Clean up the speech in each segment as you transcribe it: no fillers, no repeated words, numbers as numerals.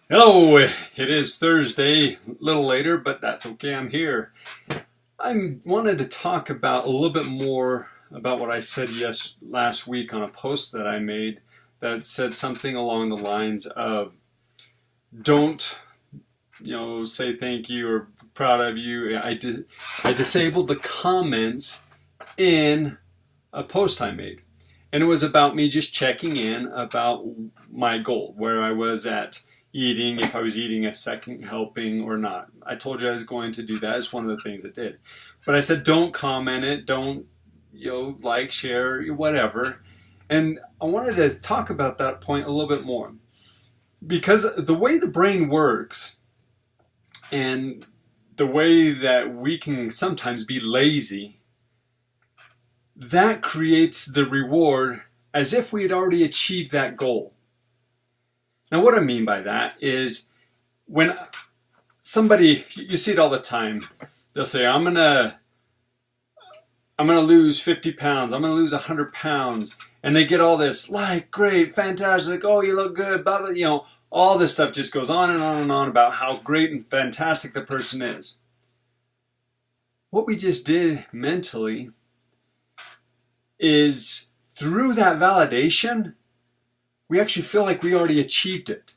Hello, it is Thursday, a little later, but that's okay. I'm here. I wanted to talk about a little bit more about what I said last week on a post that I made that said something along the lines of don't, say thank you or proud of you. I disabled the comments in a post I made. And it was about me just checking in about my goal, where I was at eating, if I was eating a second helping or not. I told you I was going to do that. It's one of the things I did. But I said, don't comment it, don't, like, share, whatever. And I wanted to talk about that point a little bit more. Because the way the brain works and the way that we can sometimes be lazy, that creates the reward as if we had already achieved that goal. Now, what I mean by that is when somebody, you see it all the time, they'll say, I'm gonna lose 50 pounds, I'm gonna lose 100 pounds, and they get all this, like, great, fantastic, oh, you look good, blah, blah, all this stuff just goes on and on and on about how great and fantastic the person is. What we just did mentally is through that validation, we actually feel like we already achieved it.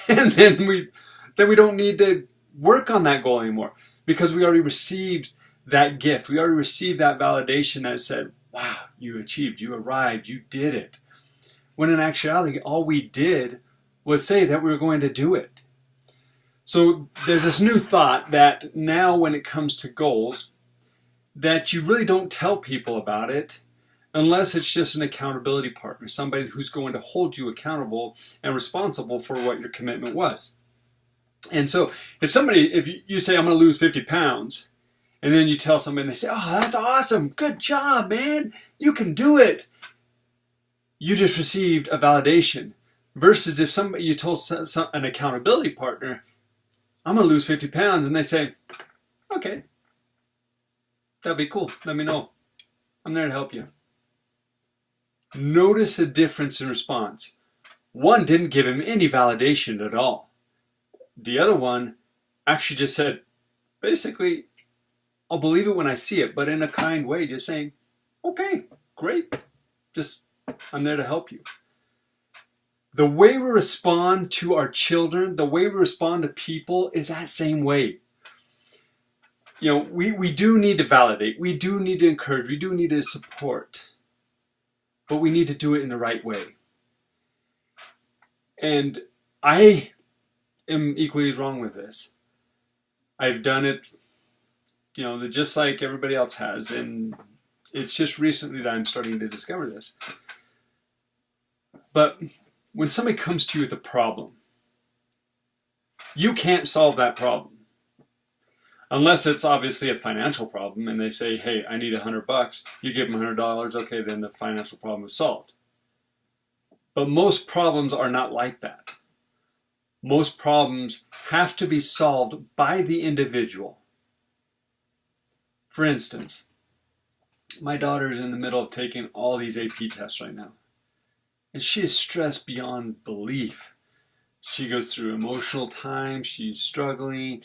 And then we don't need to work on that goal anymore because we already received that gift. We already received that validation that said, wow, you achieved, you arrived, you did it. When in actuality, all we did was say that we were going to do it. So there's this new thought that now when it comes to goals, that you really don't tell people about it unless it's just an accountability partner, somebody who's going to hold you accountable and responsible for what your commitment was. And so if you say, I'm going to lose 50 pounds, and then you tell somebody and they say, oh, that's awesome, good job, man, you can do it. You just received a validation. Versus if you told an accountability partner, I'm going to lose 50 pounds, and they say, okay, that'd be cool. Let me know. I'm there to help you. Notice a difference in response. One didn't give him any validation at all. The other one actually just said, basically, I'll believe it when I see it, but in a kind way, just saying, okay, great. I'm there to help you. The way we respond to our children, the way we respond to people is that same way. We do need to validate, we do need to encourage, we do need to support, but we need to do it in the right way. And I am equally as wrong with this. I've done it, just like everybody else has, and it's just recently that I'm starting to discover this. But when somebody comes to you with a problem, you can't solve that problem. Unless it's obviously a financial problem and they say, hey, I need $100. You give them $100, okay, then the financial problem is solved. But most problems are not like that. Most problems have to be solved by the individual. For instance, my daughter's in the middle of taking all these AP tests right now. And she is stressed beyond belief. She goes through emotional times, she's struggling,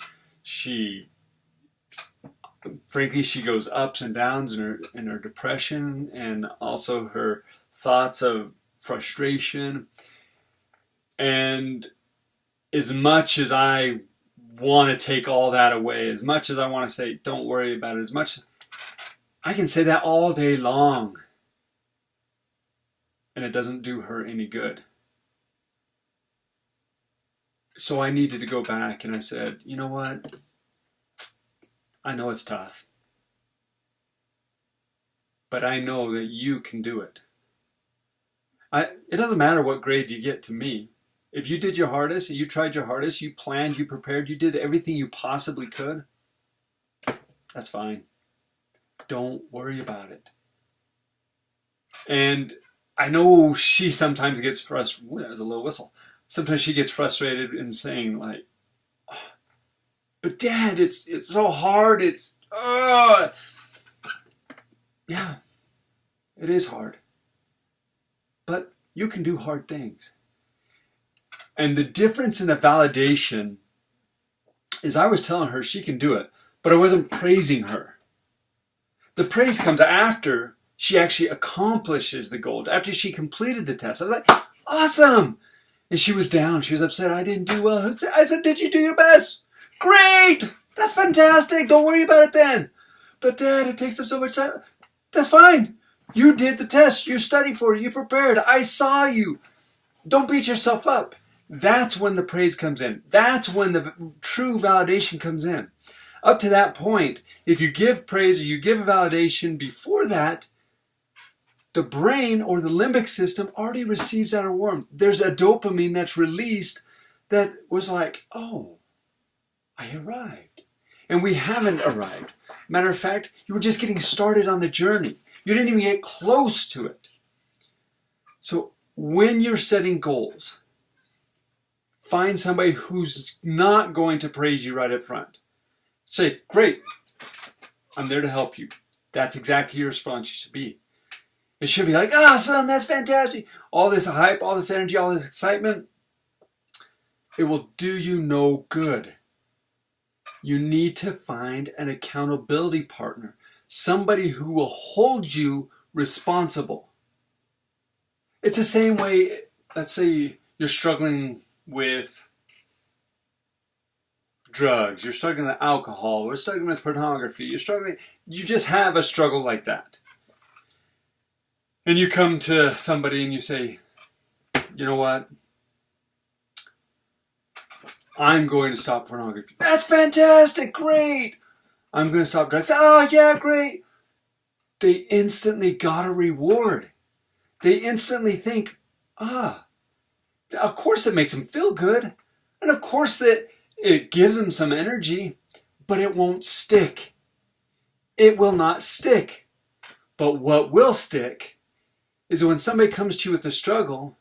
frankly, she goes ups and downs in her depression and also her thoughts of frustration. And as much as I want to take all that away, as much as I want to say, don't worry about it, as much I can say that all day long. And it doesn't do her any good. So I needed to go back and I said, you know what? I know it's tough. But I know that you can do it. It doesn't matter what grade you get to me. If you did your hardest, you tried your hardest, you planned, you prepared, you did everything you possibly could, that's fine. Don't worry about it. And I know she sometimes gets frustrated. That was a little whistle. Sometimes she gets frustrated in saying, like, oh, but Dad, it's so hard. Yeah, it is hard. But you can do hard things. And the difference in the validation is I was telling her she can do it, but I wasn't praising her. The praise comes after she actually accomplishes the goals, after she completed the test. I was like, awesome! And she was down. She was upset. I didn't do well. I said, did you do your best? Great! That's fantastic. Don't worry about it then. But Dad, it takes up so much time. That's fine. You did the test. You studied for it. You prepared. I saw you. Don't beat yourself up. That's when the praise comes in. That's when the true validation comes in. Up to that point, if you give praise or you give a validation before that, the brain or the limbic system already receives that reward. There's a dopamine that's released that was like, oh, I arrived. And we haven't arrived. Matter of fact, you were just getting started on the journey. You didn't even get close to it. So when you're setting goals, find somebody who's not going to praise you right up front. Say, great, I'm there to help you. That's exactly your response should be. It should be like, awesome, that's fantastic. All this hype, all this energy, all this excitement, it will do you no good. You need to find an accountability partner, somebody who will hold you responsible. It's the same way, let's say you're struggling with drugs, you're struggling with alcohol, you're struggling with pornography, you just have a struggle like that. And you come to somebody and you say, you know what? I'm going to stop pornography. That's fantastic, great. I'm going to stop drugs. Oh, yeah, great. They instantly got a reward. They instantly think, of course it makes them feel good. And of course that it gives them some energy, but it won't stick. It will not stick. But what will stick is when somebody comes to you with a struggle,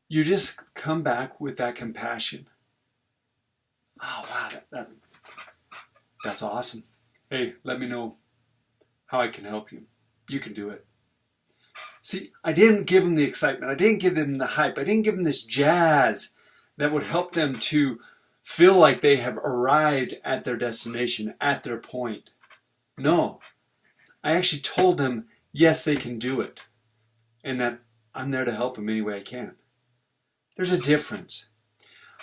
you just come back with that compassion. Oh, wow, that's awesome. Hey, let me know how I can help you. You can do it. See, I didn't give them the excitement. I didn't give them the hype. I didn't give them this jazz that would help them to feel like they have arrived at their destination, at their point. No, I actually told them, yes, they can do it. And that I'm there to help them any way I can. There's a difference.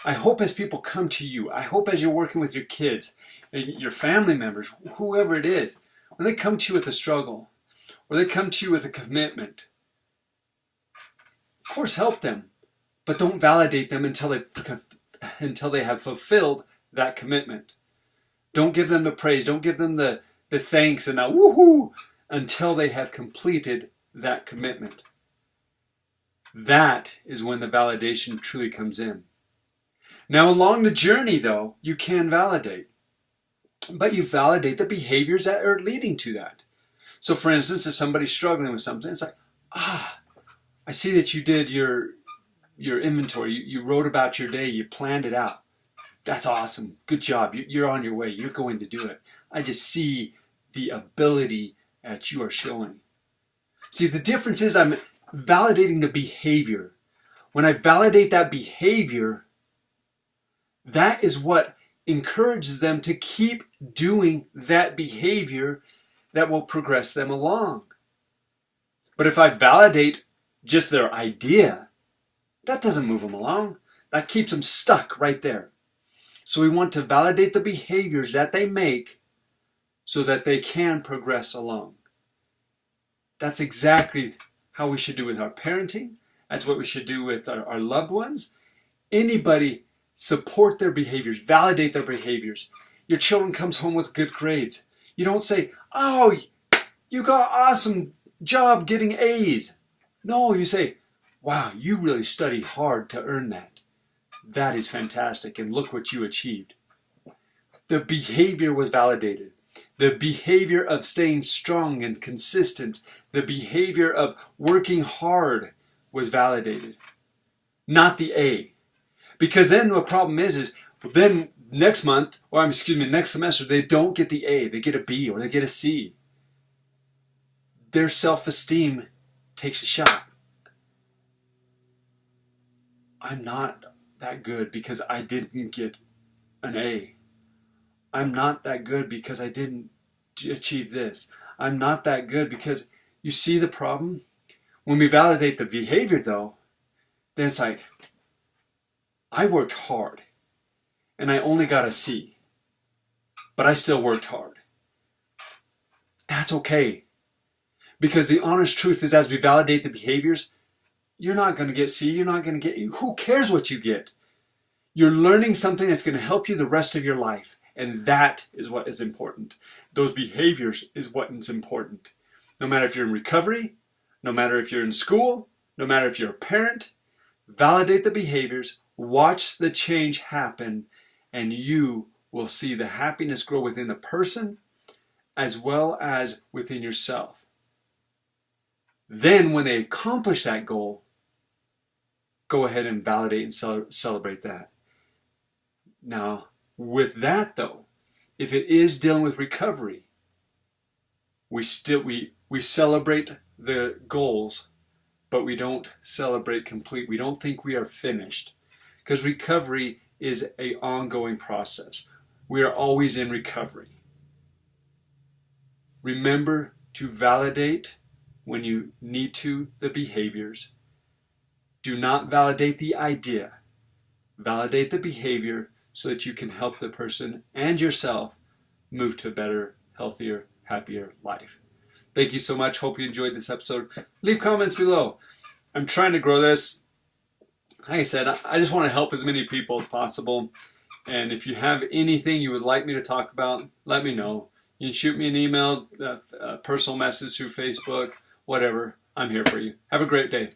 I hope as people come to you, I hope as you're working with your kids, your family members, whoever it is, when they come to you with a struggle, or they come to you with a commitment, of course help them, but don't validate them until they have fulfilled that commitment. Don't give them the praise, don't give them the thanks and the woohoo until they have completed that commitment. That is when the validation truly comes in. Now, along the journey, though, you can validate. But you validate the behaviors that are leading to that. So, for instance, if somebody's struggling with something, it's like, I see that you did your inventory. You wrote about your day. You planned it out. That's awesome. Good job. You're on your way. You're going to do it. I just see the ability that you are showing. See, the difference is I'm validating the behavior. When I validate that behavior, that is what encourages them to keep doing that behavior that will progress them along. But if I validate just their idea, that doesn't move them along. That keeps them stuck right there. So we want to validate the behaviors that they make so that they can progress along. That's exactly how we should do with our parenting. That's what we should do with our loved ones. Anybody, support their behaviors, validate their behaviors. Your children comes home with good grades. You don't say, oh, you got awesome job getting A's. No, you say, wow, you really studied hard to earn that. That is fantastic, and look what you achieved. The behavior was validated. The behavior of staying strong and consistent, the behavior of working hard was validated, not the A. Because then the problem is then next semester, they don't get the A, they get a B or they get a C. Their self-esteem takes a shot. I'm not that good because I didn't get an A. I'm not that good because I didn't achieve this. I'm not that good because you see the problem? When we validate the behavior though, then it's like, I worked hard and I only got a C, but I still worked hard. That's okay. Because the honest truth is, as we validate the behaviors, you're not going to get C, you're not going to get E. Who cares what you get? You're learning something that's going to help you the rest of your life. And that is what is important. Those behaviors is what is important. No matter if you're in recovery, no matter if you're in school, no matter if you're a parent, validate the behaviors, watch the change happen, and you will see the happiness grow within the person as well as within yourself. Then when they accomplish that goal, go ahead and validate and celebrate that. Now, with that though, if it is dealing with recovery, we celebrate the goals, but we don't celebrate complete. We don't think we are finished, because recovery is an ongoing process. We are always in recovery. Remember to validate when you need to the behaviors. Do not validate the idea. Validate the behavior so that you can help the person and yourself move to a better, healthier, happier life. Thank you so much. Hope you enjoyed this episode. Leave comments below. I'm trying to grow this. Like I said, I just want to help as many people as possible. And if you have anything you would like me to talk about, let me know. You can shoot me an email, a personal message through Facebook, whatever. I'm here for you. Have a great day.